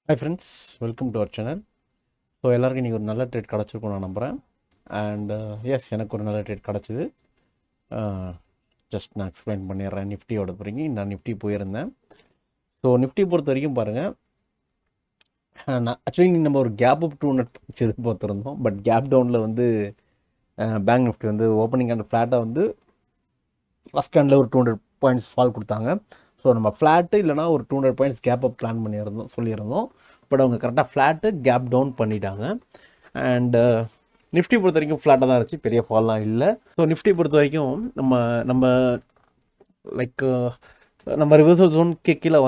Hi friends, welcome to our channel. So எல்லாருக்கும் இன்றைக்கி ஒரு நல்ல ட்ரேட் கிடச்சிருக்கும் நான் நம்புகிறேன். அண்ட் எஸ், எனக்கு ஒரு நல்ல ட்ரேட் கிடச்சிது. ஜஸ்ட் நான் எக்ஸ்பிளைன் பண்ணிடுறேன். நிஃப்டியோட போகிறீங்க, நான் நிஃப்டி போயிருந்தேன். ஸோ நிஃப்டி பொறுத்த வரைக்கும் பாருங்கள், நான் ஆக்சுவலி நம்ம ஒரு கேப் அப் 200 இது பார்த்துருந்தோம். பட் கேப் டவுனில் வந்து பேங்க் நிஃப்டி வந்து ஓப்பனிங் அண்ட் ஃப்ளாட்டாக வந்து ஃபஸ்ட் ஹேண்டில் ஒரு 200 பாயிண்ட்ஸ் ஃபால் கொடுத்தாங்க. ஸோ நம்ம ஃப்ளாட்டு இல்லைனா ஒரு 200 பாயிண்ட்ஸ் கேப் அப் பிளான் சொல்லியிருந்தோம். பட் அவங்க கரெக்டாக ஃப்ளாட்டு கேப் டவுன் பண்ணிட்டாங்க. அண்டு நிஃப்டி பொறுத்த வரைக்கும் ஃப்ளாட்டாக தான் இருந்துச்சு, பெரிய ஃபால்லாம் இல்லை. ஸோ நிஃப்டி பொறுத்த வரைக்கும் நம்ம லைக் நம்ம ரிவர்சல் ஜோனுக்கு கீழே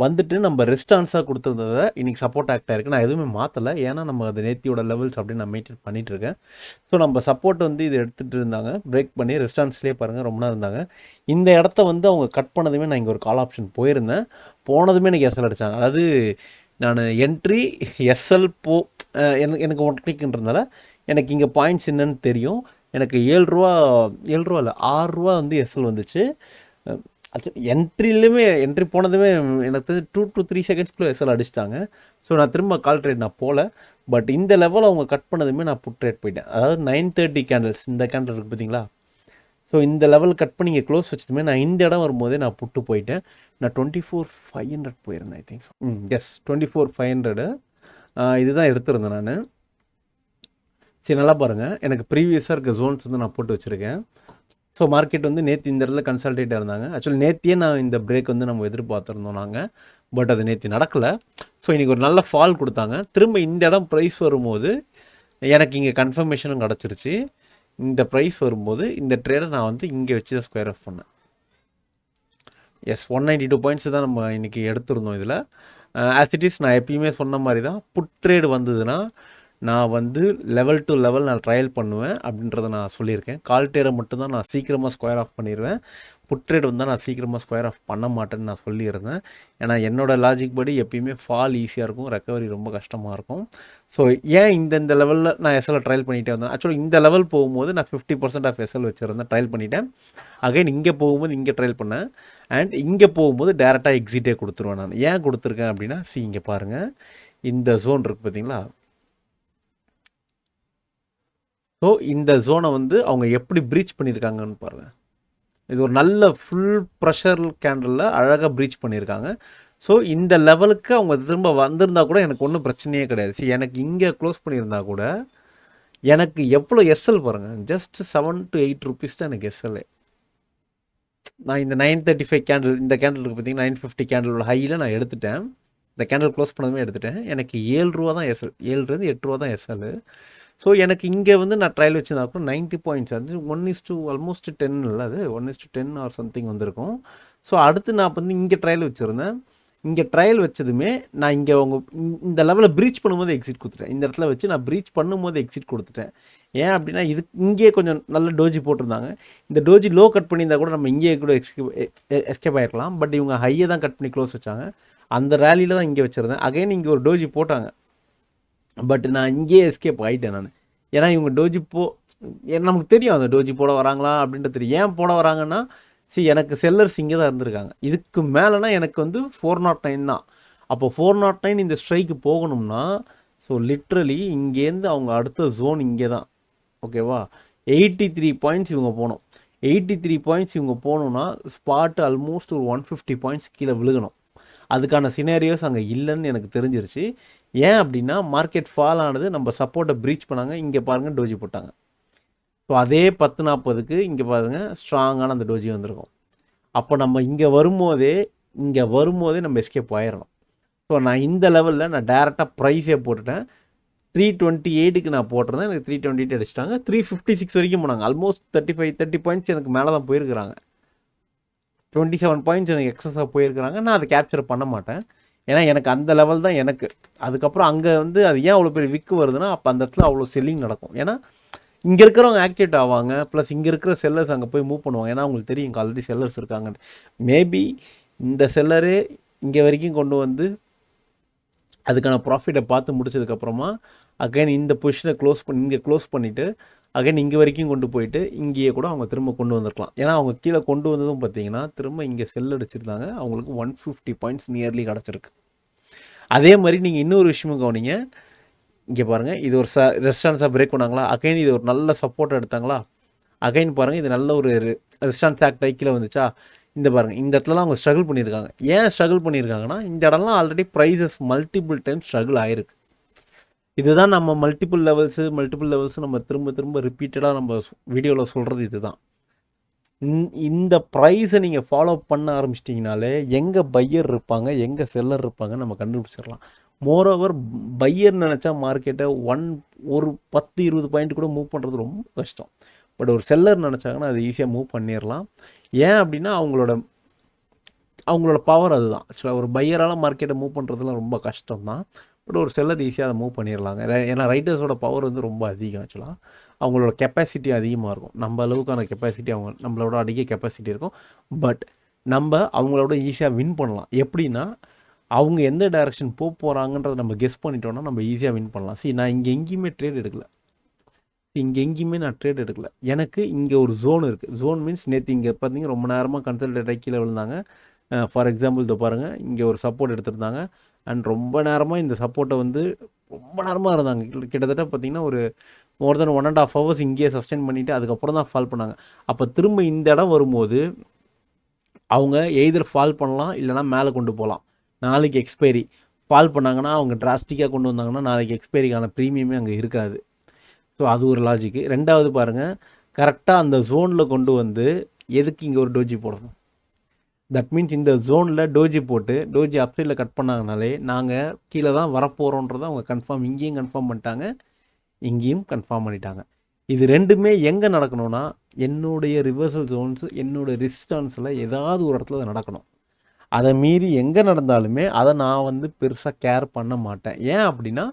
வந்துட்டு நம்ம ரெஸ்டான்ஸாக கொடுத்துருந்ததை இன்றைக்கி சப்போர்ட் ஆக்ட் ஆகிருக்கு. நான் எதுவுமே மாற்றலை, ஏன்னா நம்ம அது நேத்தியோட லெவல்ஸ் அப்படின்னு நான் மெயின்டைன் பண்ணிகிட்ருக்கேன். ஸோ நம்ம சப்போர்ட் வந்து இது எடுத்துகிட்டு இருந்தாங்க, பிரேக் பண்ணி ரெஸ்டான்ஸ்லேயே பாருங்கள் ரொம்ப நேரம் இருந்தாங்க. இந்த இடத்த வந்து அவங்க கட் பண்ணதுமே நான் இங்கே ஒரு கால் ஆப்ஷன் போயிருந்தேன். போனதுமே எனக்கு எஸ்எல் அடித்தாங்க. அதாவது நான் என்ட்ரி எஸ்எல் எனக்கு 1 கிளிக்ன்றதுனால எனக்கு இங்கே பாயிண்ட்ஸ் என்னன்னு தெரியும். எனக்கு 7 ரூபா இல்லை 6 ரூபா வந்து எஸ்எல் வந்துச்சு. அது என்ட்ரி போனதுமே எனக்கு 2 to 3 செகண்ட்ஸ்க்குள்ளே எஸ்எல் அடிச்சிட்டாங்க. ஸோ நான் திரும்ப கால் ட்ரேட் நான் போகல. பட் இந்த லெவல் அவங்க கட் பண்ணதுமே நான் புட் ட்ரேட் போயிட்டேன். அதாவது 9:30 கேண்டில்ஸ், இந்த கேண்டில் இருக்குது பார்த்தீங்களா? ஸோ இந்த லெவல் கட் பண்ணி இங்கே க்ளோஸ் வச்சதுமே நான் இந்த இடம் வரும்போதே நான் புட்டு போயிட்டேன். நான் 24,500 போயிருந்தேன், ஐ திங்க். எஸ், 24,500 இதுதான் எடுத்திருந்தேன் நான். சரி, நல்லா பாருங்கள், எனக்கு ப்ரீவியஸாக இருக்க ஜோன்ஸ் வந்து நான் போட்டு வச்சுருக்கேன். ஸோ மார்க்கெட் வந்து நேற்று இந்த இடத்துல கன்சல்டேட்டாக இருந்தாங்க. ஆக்சுவலி நேற்றியே நான் இந்த பிரேக் வந்து நம்ம எதிர்பார்த்துருந்தோம் நாங்கள். பட் அது நேற்று நடக்கலை. ஸோ இன்றைக்கி ஒரு நல்ல ஃபால் கொடுத்தாங்க. திரும்ப இந்த இடம் ப்ரைஸ் வரும்போது எனக்கு இங்கே கன்ஃபர்மேஷனும் கிடச்சிருச்சு. இந்த ப்ரைஸ் வரும்போது இந்த ட்ரேடை நான் வந்து இங்கே வச்சு தான் ஸ்கொயர் ஆஃப் பண்ணேன். எஸ், 192 பாயிண்ட்ஸ் தான் நம்ம இன்றைக்கி எடுத்திருந்தோம் இதில். ஆஸ் இட் இஸ், நான் எப்பயுமே சொன்ன மாதிரி தான், புட் ட்ரேடு வந்ததுன்னா நான் வந்து லெவல் டு லெவல் நான் ட்ரையல் பண்ணுவேன் அப்படின்றத நான் சொல்லியிருக்கேன். கால் ட்ரேடை மட்டும்தான் நான் சீக்கிரமாக ஸ்கொயர் ஆஃப் பண்ணிடுவேன். புட் ட்ரேட் வந்தால் நான் சீக்கிரமாக ஸ்கொயர் ஆஃப் பண்ண மாட்டேன்னு நான் சொல்லியிருந்தேன். ஏன்னா என்னோடய லாஜிக் படி எப்பயுமே ஃபால் ஈஸியாக இருக்கும், ரெக்கவரி ரொம்ப கஷ்டமாக இருக்கும். ஸோ ஏன் இந்த லெவலில் நான் எஸ்எல் ட்ரையல் பண்ணிகிட்டே வந்தேன். ஆக்சுவலி இந்த லெவல் போகும்போது நான் 50% ஆஃப் எஸ்எல் வச்சுருந்தேன், ட்ரையல் பண்ணிவிட்டேன். அகைன் இங்கே போகும்போது இங்கே ட்ரையல் பண்ணேன். அண்ட் இங்கே போகும்போது டேரெக்டாக எக்ஸிட்டே கொடுத்துருவேன் நான். ஏன் கொடுத்துருக்கேன் அப்படின்னா, இங்கே பாருங்கள், இந்த ஜோன் இருக்குது பார்த்தீங்களா? ஸோ இந்த ஜோனை வந்து அவங்க எப்படி ப்ரீச் பண்ணியிருக்காங்கன்னு பாருங்கள். இது ஒரு நல்ல ஃபுல் ப்ரெஷர் கேண்டலில் அழகாக ப்ரீச் பண்ணியிருக்காங்க. ஸோ இந்த லெவலுக்கு அவங்க திரும்ப வந்திருந்தால் கூட எனக்கு ஒன்றும் பிரச்சனையே கிடையாது. சரி, எனக்கு இங்கே க்ளோஸ் பண்ணியிருந்தா கூட எனக்கு எவ்வளோ எஸ்எல் பாருங்கள், ஜஸ்ட் 7 to 8 rupees தான் எனக்கு எஸ்எல். நான் இந்த 935 கேண்டில், இந்த கேண்டிலுக்கு பார்த்தீங்கன்னா 950 கேண்டிலோட ஹையில் நான் எடுத்துட்டேன். இந்த கேண்டில் க்ளோஸ் பண்ணதுமே எடுத்துட்டேன். எனக்கு 7 ரூபா தான் எஸ்எல், 7 to 8 ரூபா தான் எஸ்எல். ஸோ எனக்கு இங்கே வந்து நான் ட்ரையல் வச்சுருந்தா கூட 90 பாயிண்ட்ஸ் வந்து 1:10 ஆல்மோஸ்ட் 10 இல்லை, அது 1:10 ஆர் சம்திங் வந்திருக்கும். ஸோ அடுத்து நான் வந்து இங்கே ட்ரையல் வச்சுருந்தேன். இங்கே ட்ரையல் வச்சதுமே நான் இங்கே அவங்க இந்த லெவலில் ப்ரீச் பண்ணும்போது எக்ஸிட் கொடுத்துட்டேன். இந்த இடத்துல வச்சு நான் ப்ரீச் பண்ணும்போது எக்ஸிட் கொடுத்துட்டேன். ஏன் அப்படின்னா, இது இங்கே கொஞ்சம் நல்ல டோஜி போட்டிருந்தாங்க. இந்த டோஜி லோ கட் பண்ணியிருந்தால் கூட நம்ம இங்கேயே கூட எஸ்கேப் ஆகிருக்கலாம். பட் இவங்க ஹையை தான் கட் பண்ணி க்ளோஸ் வச்சாங்க. அந்த ரேலியில் தான் இங்கே வச்சுருந்தேன். அகைன் இங்கே ஒரு டோஜி போட்டாங்க. பட் நான் இங்கேயே எஸ்கேப் ஆகிட்டேன் நான். ஏன்னா இவங்க டோஜி நமக்கு தெரியும் அந்த டோஜி போட வராங்களா அப்படின்றது தெரியும். ஏன் போட வராங்கன்னா, எனக்கு செல்லர்ஸ் இங்கே தான் இருந்திருக்காங்க. இதுக்கு மேலேனா எனக்கு வந்து 409 தான். அப்போ 409 இந்த ஸ்ட்ரைக்கு போகணும்னா, ஸோ லிட்ரலி இங்கேருந்து அவங்க அடுத்த ஜோன் இங்கே தான், ஓகேவா? 83 பாயிண்ட்ஸ் இவங்க போகணும். 83 பாயிண்ட்ஸ் இவங்க போகணுன்னா ஸ்பாட்டு ஆல்மோஸ்ட் ஒரு 150 பாயிண்ட்ஸ் கீழே விழுகணும். அதுக்கான சினேரியோஸ் அங்கே இல்லைன்னு எனக்கு தெரிஞ்சிருச்சு. ஏன் அப்படின்னா, மார்க்கெட் ஃபால் ஆனது, நம்ம சப்போர்ட்டை ப்ரீச் பண்ணாங்க. இங்கே பாருங்கள் டோஜி போட்டாங்க. ஸோ அதே 10:40க்கு இங்கே பாருங்கள் ஸ்ட்ராங்கான அந்த டோஜி வந்திருக்கும். அப்போ நம்ம இங்கே வரும்போதே நம்ம எஸ்கேப் ஆயிடணும். ஸோ நான் இந்த லெவலில் நான் டேரெக்டாக ப்ரைஸே போட்டுட்டேன். 328க்கு நான் போட்டிருந்தேன். எனக்கு 328 அடிச்சிட்டாங்க. 356 வரைக்கும் போனாங்க. ஆல்மோஸ்ட் 30 பாயிண்ட்ஸ் எனக்கு மேலே தான் போயிருக்கிறாங்க. 27 பாயிண்ட்ஸ் எனக்கு எக்ஸஸாக போயிருக்கிறாங்க. நான் அதை கேப்சர் பண்ண மாட்டேன். ஏன்னா எனக்கு அந்த லெவல் தான் எனக்கு. அதுக்கப்புறம் அங்கே வந்து அது ஏன் அவ்வளோ பெரிய விக்கு வருதுன்னா, அப்போ அந்த இடத்துல அவ்வளோ செல்லிங் நடக்கும். ஏன்னா இங்கே இருக்கிறவங்க ஆக்டிவேட் ஆவாங்க, ப்ளஸ் இங்கே இருக்கிற செல்லர்ஸ் அங்கே போய் மூவ் பண்ணுவாங்க. ஏன்னா அவங்களுக்கு தெரியும் இங்கே ஆல்ரெடி செல்லர்ஸ் இருக்காங்க. மேபி இந்த செல்லரே இங்கே வரைக்கும் கொண்டு வந்து அதுக்கான ப்ராஃபிட்டை பார்த்து முடிச்சதுக்கப்புறமா அகைன் இந்த பொசிஷனை இங்கே க்ளோஸ் பண்ணிவிட்டு அகைன் இங்கே வரைக்கும் கொண்டு போயிட்டு இங்கேயே கூட அவங்க திரும்ப கொண்டு வந்திருக்கலாம். ஏன்னா அவங்க கீழே கொண்டு வந்ததும் பார்த்தீங்கன்னா திரும்ப இங்கே செல் அடிச்சிருந்தாங்க. அவங்களுக்கு 150 பாயிண்ட்ஸ் நியர்லி கிடச்சிருக்கு. அதே மாதிரி நீங்கள் இன்னொரு விஷயமும் கவனிங்க. இங்கே பாருங்கள், இது ஒரு ரெஸ்டாரண்ட்ஸாக பிரேக் பண்ணாங்களா, அகைன் இது ஒரு நல்ல சப்போர்ட் எடுத்தாங்களா, அகைன் பாருங்கள் இது நல்ல ஒரு ரெஸ்டாரண்ட் ஆக்ட் கீழே வந்துச்சா. இந்த பாருங்கள், இந்த இடத்துலலாம் அவங்க ஸ்ட்ரகிள் பண்ணியிருக்காங்க. ஏன் ஸ்ட்ரகிள் பண்ணியிருக்காங்கன்னா, இந்த இடம்லாம் already prices multiple time struggle ஆகிருக்கு. இதுதான் நம்ம மல்டிபிள் லெவல்ஸு நம்ம திரும்ப திரும்ப ரிப்பீட்டடாக நம்ம வீடியோவில் சொல்கிறது இதுதான். இந்த ப்ரைஸை நீங்கள் ஃபாலோ பண்ண ஆரம்பிச்சிட்டிங்கனாலே எங்கே பையர் இருப்பாங்க, எங்கே செல்லர் இருப்பாங்க நம்ம கண்டுபிடிச்சிடலாம். மோரோவர் பையர் நினச்சா மார்க்கெட்டை ஒரு 10-20 பாயிண்ட் கூட மூவ் பண்ணுறது ரொம்ப கஷ்டம். பட் ஒரு செல்லர் நினச்சாங்கன்னா அது ஈஸியாக மூவ் பண்ணிடலாம். ஏன் அப்படின்னா அவங்களோட பவர் அதுதான். ஆக்சுவலாக ஒரு பையரால் மார்க்கெட்டை மூவ் பண்ணுறதுலாம் ரொம்ப கஷ்டம் தான். பட் ஒரு செல்லர் ஈஸியாக அதை மூவ் பண்ணிடலாங்க. ஏன்னா ரைட்டர்ஸோட பவர் வந்து ரொம்ப அதிகம். ஆக்சுவலாக அவங்களோட கெப்பாசிட்டி அதிகமாக இருக்கும். நம்ம அளவுக்கான கெப்பாசிட்டி நம்மளோட அதிக கெப்பாசிட்டி இருக்கும். பட் நம்ம அவங்களோட ஈஸியாக வின் பண்ணலாம். எப்படின்னா, அவங்க எந்த டைரெக்ஷன் போகிறாங்கன்றதை நம்ம கெஸ் பண்ணிட்டோன்னா நம்ம ஈஸியாக வின் பண்ணலாம். நான் இங்கே எங்கேயுமே ட்ரேட் எடுக்கலை. நான் ட்ரேட் எடுக்கலை. எனக்கு இங்கே ஒரு ஜோன் இருக்குது. ஜோன் மீன்ஸ் நேற்று இங்கே பார்த்தீங்க ரொம்ப நேரமாக கன்சல்டேட் கீழே விழுந்தாங்க. ஃபார் எக்ஸாம்பிள் இதை பாருங்கள், இங்கே ஒரு சப்போர்ட் எடுத்திருந்தாங்க. அண்ட் ரொம்ப நேரமாக இந்த சப்போர்ட்டை வந்து ரொம்ப நேரமாக இருந்தாங்க. கிட்டத்தட்ட பார்த்திங்கன்னா ஒரு மோர் தென் 1.5 hours இங்கேயே சஸ்டெயின் பண்ணிவிட்டு அதுக்கப்புறம் தான் ஃபால் பண்ணாங்க. அப்போ திரும்ப இந்த இடம் வரும்போது அவங்க எய்தர் ஃபால் பண்ணலாம், இல்லைனா மேலே கொண்டு போகலாம். நாளைக்கு எக்ஸ்பைரி ஃபால் பண்ணாங்கன்னா, அவங்க டிராஸ்டிக்காக கொண்டு வந்தாங்கன்னா நாளைக்கு எக்ஸ்பைரிக்கான ப்ரீமியமே அங்கே இருக்காது. ஸோ அது ஒரு லாஜிக்கு. ரெண்டாவது பாருங்கள், கரெக்டாக அந்த ஜோனில் கொண்டு வந்து எதுக்கு இங்கே ஒரு டோஜி போடணும்? தட் மீன்ஸ் இந்த ஜோனில் டோஜி போட்டு டோஜி அப்சைடில் கட் பண்ணாங்கனாலே நாங்கள் கீழே தான் வரப்போகிறோன்றதை அவங்க கன்ஃபார்ம் இங்கேயும் கன்ஃபார்ம் பண்ணிட்டாங்க, இங்கேயும் கன்ஃபார்ம் பண்ணிட்டாங்க. இது ரெண்டுமே எங்கே நடக்கணும்னா, என்னுடைய ரிவர்சல் ஜோன்ஸு, என்னோடய ரெசிஸ்டன்ஸில் ஏதாவது ஒரு இடத்துல நடக்கணும். அதை மீறி எங்கே நடந்தாலுமே அதை நான் வந்து பெருசாக கேர் பண்ண மாட்டேன். ஏன் அப்படின்னா,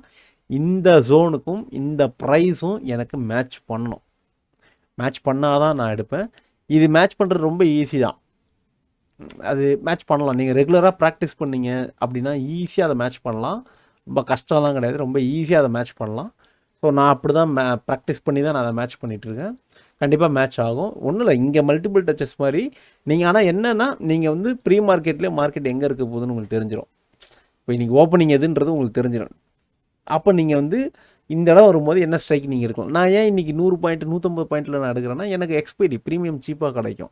இந்த ஜோனுக்கும் இந்த ப்ரைஸும் எனக்கு மேட்ச் பண்ணணும். மேட்ச் பண்ணால் தான் நான் எடுப்பேன். இது மேட்ச் பண்ணுறது ரொம்ப ஈஸி தான். அது மேட்ச் பண்ணலாம். நீங்கள் ரெகுலராக ப்ராக்டிஸ் பண்ணிங்க அப்படின்னா ஈஸியாக அதை மேட்ச் பண்ணலாம். ரொம்ப கஷ்டம்லாம் கிடையாது. ரொம்ப ஈஸியாக அதை மேட்ச் பண்ணலாம். ஸோ நான் அப்படி தான் ப்ராக்டிஸ் பண்ணி தான் நான் அதை மேட்ச் பண்ணிகிட்ருக்கேன். கண்டிப்பாக மேட்ச் ஆகும். ஒன்றும் இல்லை, இங்கே மல்டிபிள் டச்சஸ் மாதிரி நீங்கள். ஆனால் என்னென்னா, நீங்கள் வந்து ப்ரீ மார்க்கெட்லேயே மார்க்கெட் எங்கே இருக்க போகுதுன்னு உங்களுக்கு தெரிஞ்சிடும். இப்போ இன்றைக்கி ஓப்பனிங் எதுன்றது உங்களுக்கு தெரிஞ்சிடும். அப்போ நீங்கள் வந்து இந்த இடம் வரும்போது என்ன ஸ்ட்ரைக் நீங்கள் இருக்கலாம். நான் ஏன் இன்றைக்கி 100 பாயிண்ட் 150 பாயிண்ட்டில் நான் எடுக்கிறேன்னா, எனக்கு எக்ஸ்பைரி ப்ரீமியம் சீப்பாக கிடைக்கும்.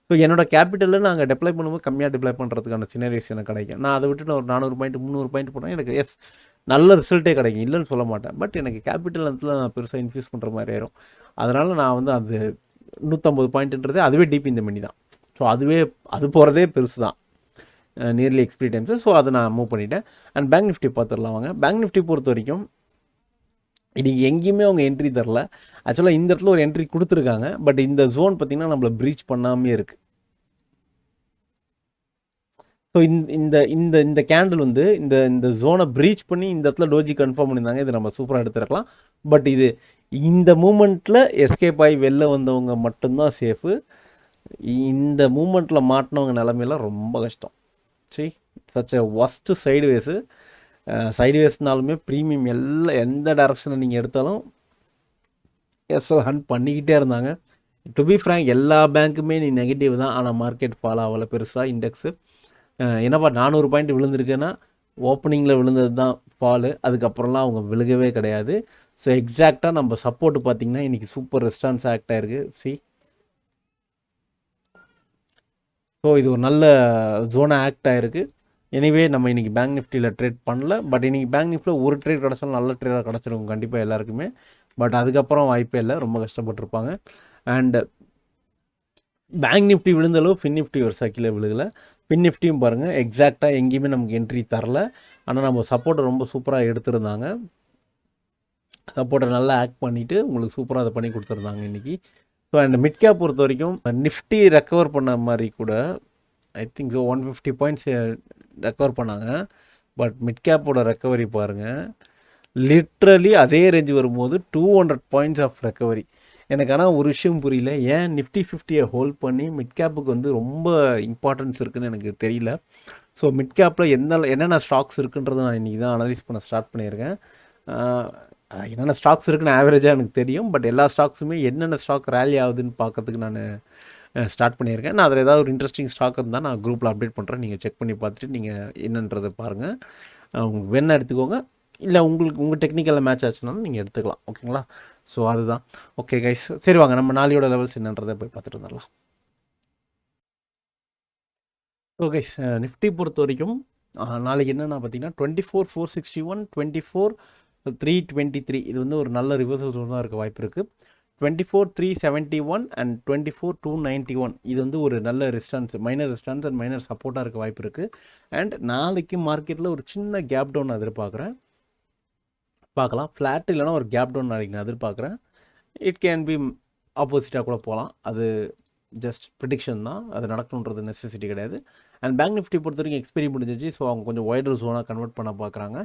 ஸோ என்னோடய கேபிட்டலில் நாங்கள் டிப்ளை பண்ணும்போது கம்மியாக டிப்ளை பண்ணுறதுக்கான சினரிஸ் எனக்கு கிடைக்கும். நான் அதை விட்டு நான் ஒரு 400 பாயிண்ட் 300 பாயிண்ட் போனால் எனக்கு நல்ல ரிசல்ட்டே கிடைக்கும், இல்லைன்னு சொல்ல மாட்டேன். பட் எனக்கு கேபிட்டல் இடத்துல நான் பெருசாக இன்ஃபியூஸ் பண்ணுற மாதிரி ஆயிரும். அதனால் நான் வந்து அது 150 பாயிண்ட்டுன்றது அதுவே டீப் இந்த மணி தான். ஸோ அது போகிறதே பெருசு தான், நியர்லி எக்ஸ்பீரி டைம்ஸு. ஸோ அதை நான் மூவ் பண்ணிட்டேன். அண்ட் பேங்க் நிஃப்டி பார்த்துடலாம் வாங்க. பேங்க் நிஃப்டி பொறுத்த வரைக்கும் இன்றைக்கி எங்கேயுமே அவங்க என்ட்ரி தரல. ஆக்சுவலாக இந்த இடத்துல ஒரு என்ட்ரி கொடுத்துருக்காங்க. பட் இந்த ஜோன் பார்த்திங்கன்னா நம்மளை ப்ரீச் பண்ணாமே இருக்குது. ஸோ இந்த இந்த இந்த கேண்டில் வந்து இந்த ஜோனை ப்ரீச் பண்ணி இந்த இடத்துல டோஜி கன்ஃபார்ம் பண்ணியிருந்தாங்க. இது நம்ம சூப்பராக எடுத்துருக்கலாம். பட் இது இந்த மூமெண்ட்டில் எஸ்கேப் ஆகி வெளில வந்தவங்க மட்டும்தான் சேஃபு. இந்த மூமெண்ட்டில் மாட்டினவங்க நிலமையெல்லாம் ரொம்ப கஷ்டம். சரி, சச் எ ஒஸ்ட்டு சைடுவேஸ்னாலுமே ப்ரீமியம் எந்த டைரக்ஷனில் நீங்கள் எடுத்தாலும் எஸ்எல் ஹண்ட் பண்ணிக்கிட்டே இருந்தாங்க. டு பி ஃப்ராங்க், எல்லா பேங்க்குமே நீ நெகட்டிவ் தான். ஆனால் மார்க்கெட் ஃபாலோ ஆகலை பெருசாக. இண்டெக்ஸு என்னப்பா 400 பாயிண்ட் விழுந்திருக்குன்னா ஓப்பனிங்கில் விழுந்தது தான் ஃபாலு. அதுக்கப்புறம்லாம் அவங்க விழுகவே கிடையாது. ஸோ எக்ஸாக்டாக நம்ம சப்போர்ட் பார்த்திங்கன்னா இன்றைக்கி சூப்பர் ரெஸ்டான்ஸ் ஆக்ட் ஆகிருக்கு. ஸோ இது ஒரு நல்ல ஜோனாக ஆக்ட் ஆகிருக்கு. எனிவே நம்ம இன்றைக்கி பேங்க் நிஃப்டியில் ட்ரேட் பண்ணல. பட் இன்றைக்கி பேங்க் நிஃப்டியில் ஒரு ட்ரேட் கிடச்சாலும் நல்ல ட்ரேடாக கிடச்சிருக்கும் கண்டிப்பாக எல்லாருக்குமே. பட் அதுக்கப்புறம் வாய்ப்பே இல்லை, ரொம்ப கஷ்டப்பட்டுருப்பாங்க. அண்டு பேங்க் நிஃப்டி விழுந்தளவு ஃபின் நிஃப்டி ஒரு சைக்கிளே விழுகலை. ஃபின் நிஃப்டியும் பாருங்கள், எக்ஸாக்டாக எங்கேயுமே நமக்கு என்ட்ரி தரல. ஆனால் நம்ம சப்போர்ட்டை ரொம்ப சூப்பராக எடுத்திருந்தாங்க. சப்போர்ட்டை நல்லா ஆக்ட் பண்ணிவிட்டு உங்களுக்கு சூப்பராக அதை பண்ணி கொடுத்துருந்தாங்க இன்றைக்கி. ஸோ அண்ட் மிட் கேப் பொறுத்த வரைக்கும் நிஃப்டி ரெக்கவர் பண்ண மாதிரி கூட I think so 150 points recover பண்ணாங்க. பட் மிட் கேப்போட ரெக்கவரி பாருங்கள், லிட்ரலி அதே ரேஞ்ச் வரும்போது 200 பாயிண்ட்ஸ் ஆஃப் ரெக்கவரி. எனக்கு ஆனால் ஒரு விஷயம் புரியல, ஏன் நிஃப்டி 50யை ஹோல்ட் பண்ணி மிட் கேப்புக்கு வந்து ரொம்ப இம்பார்ட்டன்ஸ் இருக்குதுன்னு எனக்கு தெரியல. ஸோ மிட் கேப்பில் என்னென்ன ஸ்டாக்ஸ் இருக்குன்றதை நான் இன்றைக்கி தான் அனலைஸ் பண்ண ஸ்டார்ட் பண்ணியிருக்கேன். என்னென்ன ஸ்டாக்ஸ் இருக்குன்னு ஆவரேஜாக எனக்கு தெரியும். பட் எல்லா ஸ்டாக்ஸுமே என்னென்ன ஸ்டாக் ரேலி ஆகுதுன்னு பார்க்கறதுக்கு நான் ஸ்டார்ட் பண்ணியிருக்கேன். நான் அதில் ஏதாவது ஒரு இன்ட்ரெஸ்டிங் ஸ்டாக் இருந்தால் நான் குரூப்பில் அப்டேட் பண்ணுறேன். நீங்கள் செக் பண்ணி பார்த்துட்டு நீங்கள் என்னன்றதை பாருங்கள். உங்களுக்கு வேணா எடுத்துக்கோங்க, இல்லை உங்களுக்கு உங்கள் டெக்னிக்கலில் மேட்ச் ஆச்சுனாலும் நீங்கள் எடுத்துக்கலாம். ஓகேங்களா? ஸோ அதுதான். ஓகே கைஸ், சரி வாங்க நம்ம நாளையோட லெவல்ஸ் என்னன்றதை போய் பார்த்துட்டு வந்துடலாம். ஸோ கைஸ், நிஃப்டி பொறுத்த வரைக்கும் நாளைக்கு என்னென்னா பார்த்தீங்கன்னா 24,461, 24,323 இது வந்து ஒரு நல்ல ரிவர்சல் ஜோனாக இருக்க வாய்ப்பு இருக்குது. 24,371 அண்ட் 24,291 இது வந்து ஒரு நல்ல resistance, minor resistance and minor சப்போர்ட்டாக இருக்க வாய்ப்பு இருக்குது. அண்ட் நாளைக்கு மார்க்கெட்டில் ஒரு சின்ன கேப் டவுன் எதிர்பார்க்குறேன். பார்க்கலாம், ஃப்ளாட் இல்லைனா ஒரு கேப் டவுன் நாளைக்கு நான் எதிர்பார்க்குறேன். இட் கேன் பி ஆப்போசிட்டாக கூட போகலாம், அது ஜஸ்ட் ப்ரிடிக்ஷன் தான், அது நடக்கணுன்றது நெசசிட்டி கிடையாது. அண்ட் பேங்க் நிஃப்டி பொறுத்த வரைக்கும் எக்ஸ்பீரி முடிஞ்சிச்சு. ஸோ அவங்க கொஞ்சம் வைடர் ஜோனாக கன்வெர்ட் பண்ண பார்க்குறாங்க.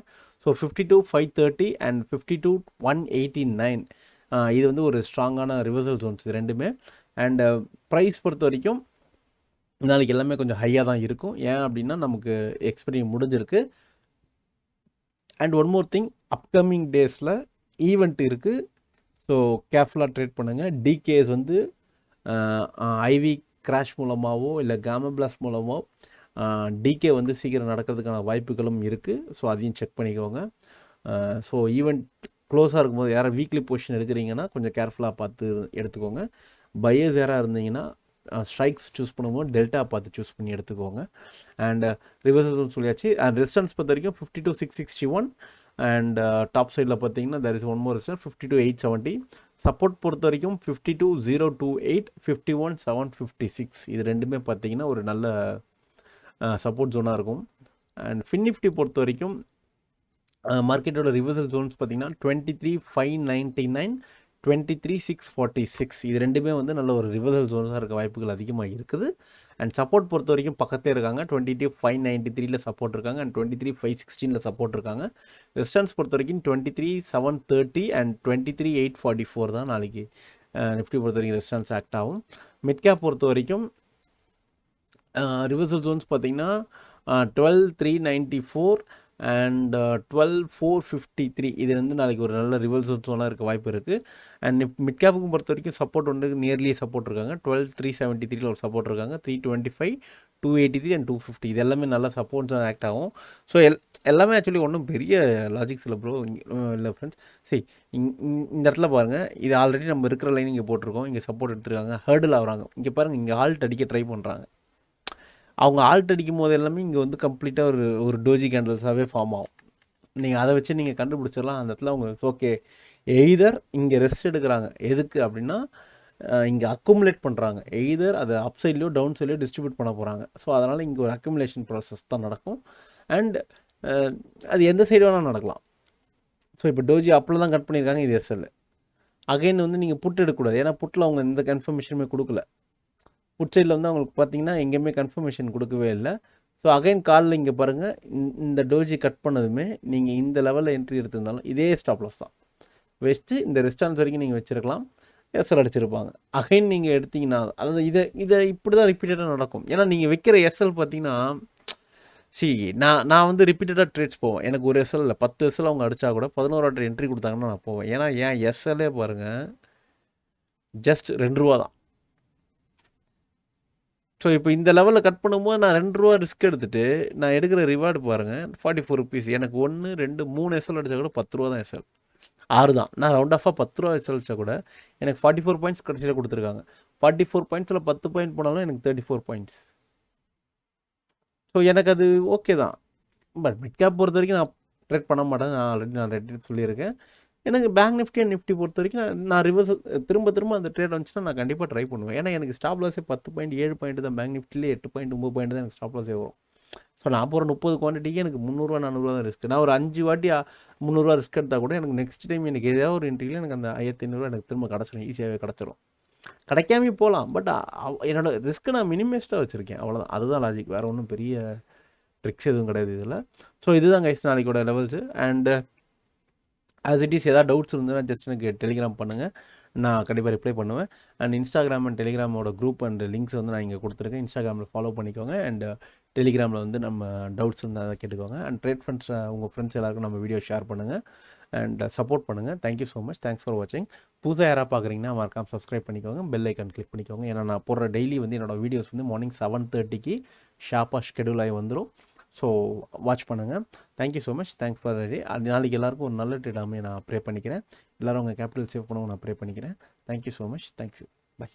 ஸோ 52,530 அண்ட் 52,189 இது வந்து ஒரு ஸ்ட்ராங்கான ரிவர்சல் ஜோன்ஸ் இது ரெண்டுமே. அண்ட் ப்ரைஸ் பொறுத்த வரைக்கும் நாளைக்கு எல்லாமே கொஞ்சம் ஹையாக தான் இருக்கும். ஏன் அப்படின்னா நமக்கு எக்ஸ்பீரி முடிஞ்சிருக்கு. And one more thing, upcoming டேஸில் ஈவெண்ட் இருக்குது. ஸோ கேர்ஃபுல்லாக ட்ரேட் பண்ணுங்கள். டிகேஸ் வந்து ஐவி கிராஷ் மூலமாகவோ இல்லை காமா பிளாஸ்ட் மூலமோ டிகே வந்து சீக்கிரம் நடக்கிறதுக்கான வாய்ப்புகளும் இருக்குது. ஸோ அதையும் செக் பண்ணிக்கோங்க. ஸோ ஈவெண்ட் க்ளோஸாக இருக்கும்போது யாராவது வீக்லி பொசிஷன் எடுக்கிறீங்கன்னா கொஞ்சம் கேர்ஃபுல்லாக பார்த்து எடுத்துக்கோங்க. பையர்ஸ் யாராக இருந்தீங்கன்னா ஸ்ட்ரைக்ஸ் சூஸ் பண்ணும்போது டெல்டா பார்த்து சூஸ் பண்ணி எடுத்துக்கோங்க. அண்ட் ரிவர்சல் சொல்லியாச்சு. அண்ட் ரெசிஸ்டன்ஸ் பொறுத்த வரைக்கும் 52,661 அண்ட் டாப் சைடில் பார்த்தீங்கன்னா there is one more resistance 52,870. Support பொறுத்த வரைக்கும் 52,028, 51,756 இது ரெண்டுமே பார்த்தீங்கன்னா ஒரு நல்ல சப்போர்ட் ஜோனாக இருக்கும். அண்ட் ஃபின்னிஃப்டி பொறுத்த வரைக்கும் மார்க்கெட்டோட ரிவர்சல் ஜோன்ஸ் பார்த்தீங்கன்னா 23,599, 23,646 இது ரெண்டுமே வந்து நல்ல ஒரு ரிவர்சல் ஜோன்ஸாக இருக்க வாய்ப்புகள் அதிகமாக இருக்குது. அண்ட் சப்போர்ட் பொறுத்த வரைக்கும் பக்கத்தே இருக்காங்க. 22,593 சப்போர்ட் இருக்காங்க அண்ட் 23,516 சப்போர்ட் இருக்காங்க. ரெசிஸ்டன்ஸ் பொறுத்த வரைக்கும் 23,730 அண்ட் 23,844 தான் நாளைக்கு நிஃப்டி பொறுத்த வரைக்கும் ரெசிஸ்டன்ஸ் ஆக்ட் ஆகும். மிட் கேப் பொறுத்த வரைக்கும் ரிவர்சல் ஜோன்ஸ் பார்த்தீங்கன்னா 12,394 அண்ட் 12,453 இது வந்து நாளைக்கு ஒரு நல்ல ரிவர்சல் ஜோனாக இருக்க வாய்ப்பு இருக்குது. அண்ட் மிட் கேப்புக்கும் பொறுத்த வரைக்கும் சப்போர்ட் வந்து நியர்லி சப்போர்ட் இருக்காங்க. 12,373 ஒரு சப்போர்ட் இருக்காங்க. 325, 283 அண்ட் 250 இது எல்லாமே நல்ல சப்போர்ட்ஸ் தான் ஆக்ட் ஆகும். ஸோ எல்லாமே ஆக்சுவலி ஒன்றும் பெரிய லாஜிக்ஸ் இல்லை ப்ரோ, இல்லை ஃப்ரெண்ட்ஸ். சரி, இந்த இடத்துல பாருங்கள், இது ஆல்ரெடி நம்ம இருக்கிற லைன் இங்கே போட்டிருக்கோம். இங்கே சப்போர்ட் எடுத்துருக்காங்க, ஹர்டில் ஆகுறாங்க. இங்கே பாருங்கள், இங்கே ஆல்ட் அடிக்க ட்ரை பண்ணுறாங்க. அவங்க ஆல்ட் அடிக்கும் போது எல்லாமே இங்கே வந்து கம்ப்ளீட்டாக ஒரு டோஜி கேண்டல்ஸாகவே ஃபார்ம் ஆகும். நீங்கள் அதை வச்சு நீங்கள் கண்டுபிடிச்சிடலாம் அந்த இடத்துல அவங்க. ஓகே, எய்தர் இங்கே ரெஸ்ட் எடுக்கிறாங்க, எதுக்கு அப்படின்னா இங்கே அக்குமுலேட் பண்ணுறாங்க. எய்தர் அதை அப் சைட்லையோ டவுன் சைட்லையோ டிஸ்ட்ரிபியூட் பண்ண போகிறாங்க. ஸோ அதனால் இங்கே ஒரு அக்குமுலேஷன் ப்ராசஸ் தான் நடக்கும். அண்ட் அது எந்த சைடு வேணால் நடக்கலாம். ஸோ இப்போ டோஜி அப்பில் தான் கட் பண்ணியிருக்காங்க, இது எஸ்எல். அகைன் வந்து நீங்கள் புட் எடுக்கக்கூடாது, ஏன்னா புட்டில் அவங்க எந்த கன்ஃபர்மேஷனுமே கொடுக்கல. புட் சைடில் வந்து அவங்களுக்கு பார்த்தீங்கன்னா எங்கேயுமே கன்ஃபர்மேஷன் கொடுக்கவே இல்லை. ஸோ அகைன் காலில் இங்கே பாருங்கள், இந்த டோஜி கட் பண்ணதுமே நீங்கள் இந்த லெவலில் என்ட்ரி எடுத்திருந்தாலும் இதே ஸ்டாப் லாஸ் தான் வச்சு இந்த ரெஸ்டாரன்ஸ் வரைக்கும் நீங்கள் வச்சுருக்கலாம். எஸ்எல் அடிச்சிருப்பாங்க. அகைன் நீங்கள் எடுத்திங்கன்னா அதாவது இதை இப்படி தான் ரிப்பீட்டடாக நடக்கும். ஏன்னா நீங்கள் வைக்கிற எஸ்எல் பார்த்தீங்கன்னா நான் வந்து ரிப்பீட்டடாக ட்ரேட்ஸ் போவேன். எனக்கு ஒரு எஸ்எல் இல்லை, 10 எஸ்எல் அவங்க அடித்தா கூட 11 என்ட்ரி கொடுத்தாங்கன்னா நான் போவேன். ஏன்னா ஏன் எஸ்எல்லே பாருங்கள் ஜஸ்ட் 2 ரூபா தான். ஸோ இப்போ இந்த லெவலில் கட் பண்ணும்போது நான் 2 ரூபா ரிஸ்க் எடுத்துகிட்டு நான் எடுக்கிற ரிவார்டு பாருங்கள் 44 ருபீஸ். எனக்கு 1, 2, 3 எஸ்எல் அடித்தா கூட 10 ரூபா தான் எஸ்எல். 6 தான். நான் ரவுண்ட் ஆஃபாக 10 ரூபா எஸ்எல் அடித்தா கூட எனக்கு 44 பாயிண்ட்ஸ் கடைசியில் கொடுத்துருக்காங்க. 44 பாயிண்ட்ஸில் 10 பாயிண்ட் போனாலும் எனக்கு 34 பாயிண்ட்ஸ். ஸோ எனக்கு அது ஓகே தான். பட் மிட் கேப் பொறுத்த வரைக்கும் நான் ட்ரேட் பண்ண மாட்டேன். நான் ரெடி சொல்லியிருக்கேன். எனக்கு பேங்க் நிஃப்டி அண்ட் நிஃப்டி பொறுத்த வரைக்கும் நான் ரிவர்ஸ் திரும்ப அந்த ட்ரேட் வந்துச்சுன்னா நான் கண்டிப்பாக ட்ரை பண்ணுவேன். ஏன்னா எனக்கு ஸ்டாப் லாஸே 10 பாயிண்ட் 7 பாயிண்ட் தான். பேங்க் நிஃப்டிலே 8 பாயிண்ட் 9 பாயிண்ட் தான் எனக்கு ஸ்டாப் லாஸே வரும். ஸோ நான் போகிற 30 குவான்டிட்டிக்கு எனக்கு 300 400 தான் ரிஸ்க். நான் ஒரு 5 வாட்டி 300 ரிஸ்க் எடுத்தால் கூட எனக்கு நெக்ஸ்ட் டைம் எனக்கு ஏதாவது ஒரு என்ட்ரியில் எனக்கு அந்த 1500 எனக்கு திரும்ப கிடச்சிடும், ஈஸியாகவே கிடச்சிரும். கிடைக்காமே போகலாம், பட் என்னோட ரிஸ்க்கு நான் மினிமைஸ்டாக வச்சுருக்கேன், அவ்வளோதான். அதுதான் லாஜிக், வேறு ஒன்றும் பெரிய ட்ரிக்ஸ் எதுவும் கிடையாது இதில். ஸோ இதுதான் கைஸ் நாளைக்கோட லெவல்ஸு. அண்டு அது இட் இஸ் ஏதாவது டவுட்ஸ் இருந்ததுன்னா ஜஸ்ட் எனக்கு டெலிகிராம் பண்ணுங்கள், நான் கண்டிப்பாக ரிப்ளை பண்ணுவேன். அண்ட் இன்ஸ்டாகிராம் அண்ட் டெலிகிராமோட குரூப் அண்ட் லிங்க்ஸ் வந்து நான் இங்கே கொடுத்துருக்கேன். இன்ஸ்டாகிராமில் ஃபாலோ பண்ணிக்கோங்க. அண்ட் டெலிகிராமில் வந்து நம்ம டவுட்ஸ் இருந்தால் அதை கேட்டுக்கோங்க. அண்ட் ட்ரேட் ஃப்ரெண்ட்ஸ் உங்கள் ஃப்ரெண்ட்ஸ் எல்லாருக்கும் நம்ம வீடியோ ஷேர் பண்ணுங்கள் அண்ட் சப்போர்ட் பண்ணுங்கள். Thank you so much. Thanks for வாட்சிங். புதுசாக யாராக பார்க்குறீங்கன்னா மறக்காம சப்ஸ்கிரைப் பண்ணிக்கோங்க, பெல் ஐக்கான் கிளிக் பண்ணிக்கோங்க. ஏன்னா நான் போடுற டெய்லி வந்து என்னோடய வீடியோஸ் வந்து மார்னிங் 7:30க்கு ஷார்ப்பாக ஷெடியூல் ஆகி வந்துடும். ஸோ வாட்ச் பண்ணுங்கள். Thank you so much. Thanks for ready. நாளைக்கு எல்லாருக்கும் ஒரு நல்ல ட்ரேடாமே நான் ப்ரே பண்ணிக்கிறேன். எல்லோரும் உங்கள் கேபிட்டல் சேவ் பண்ணவும் நான் ப்ரே பண்ணிக்கிறேன். Thank you so much. Thank you. By.